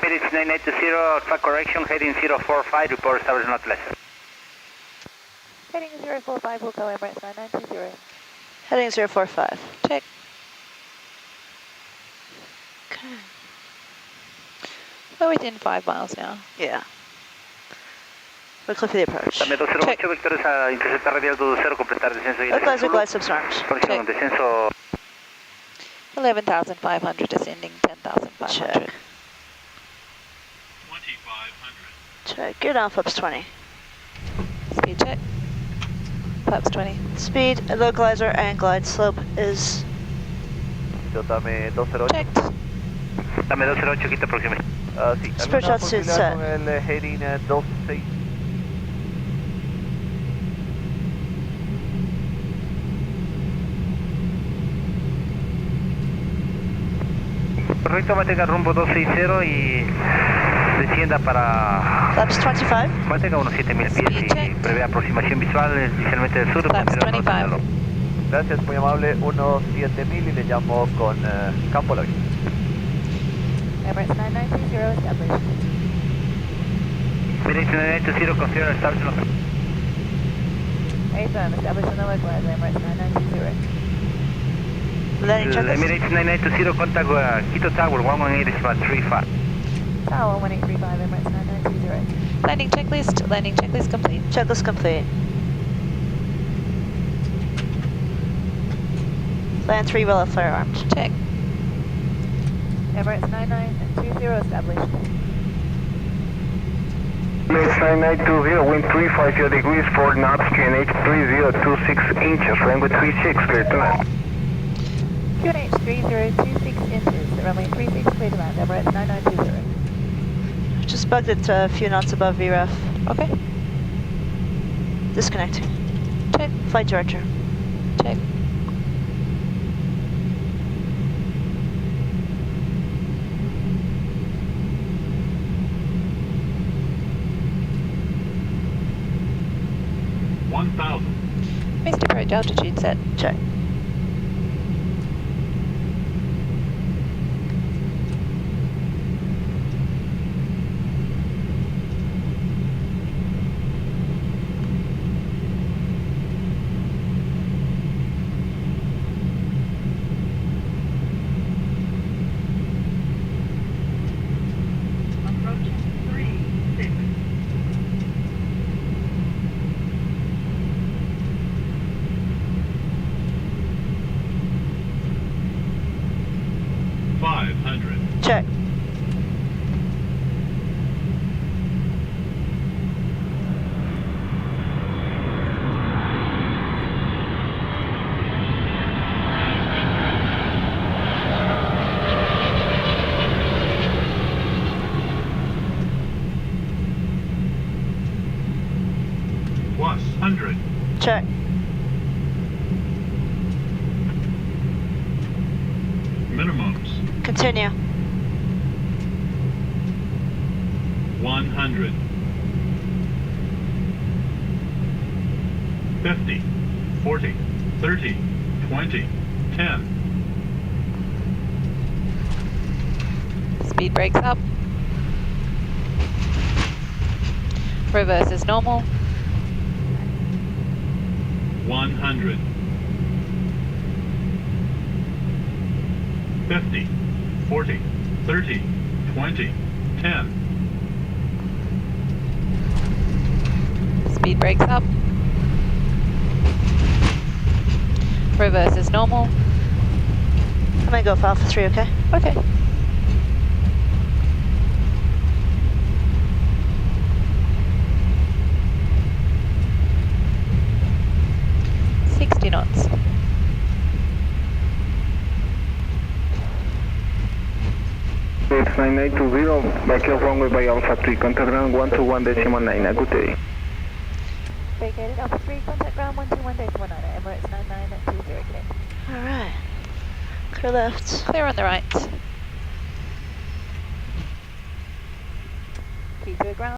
Emirates 9920, track correction, heading 045, report established not less. Heading 045, we'll go Emirates 9920. Heading 045. Check. Okay. We're within 5 miles now. Yeah. We're clear for the approach. Dame 208, vectores a interceptar radial 20, completar descenso y Localizer glide subswarms. Conexión, descenso. 11,500 descending, 10,500. Check. 2,500. Check. Gear down, flaps 20. Speed check. Flaps 20. Speed, localizer, and glide slope is... Dame 208. Checked. Dame 208, Quito, próximo. Sí, Spirit ¿alguna altitude posibilidad set. con el heading 26? Correcto, mantenga rumbo 260 y descienda para... Flaps 25. Mantenga unos 7000 pies y prevé aproximación visual inicialmente del sur. Flaps 25. Gracias, muy amable. Unos 7000 y le llamo con campo lobby. Emirates 9920 established. Emirates 9920, consider establishment. Affirm, established on the localizer, Emirates 9920. Landing checklist. Emirates 9920, contact Quito Tower, 118.35. Tower 1835, Emirates 9920. Landing checklist complete. Checklist complete. Land 3 well flare armed. Check. Emirates 9920 established. Emirates 9920, wind 350 degrees, 4 knots, QNH 3026 inches, runway 36, clear to land. QNH 3026 inches, runway 36 clear to land, Emirates 9920. Just bugged it a few knots above VREF. Okay. Disconnecting. Check. Flight director. Check. Missed approach altitude set. Check. Approaching 36. Check. Plus 100. Check. Minimums. Continue. 100. 50. 40. 30. 20. 10. Speed brakes up. Reverse is normal. 100. 50. 40. 30. 20. 10. Speed brakes up. Reverse is normal. I'm gonna go for Alpha 3, okay? Okay. Knots. Emirates 9920, back your runway by Alpha 3, contact ground 121.9, good day. Vacated Alpha 3, contact ground 121.9, Emirates 9920 clear. Alright. Clear left. Clear on the right. Quito ground.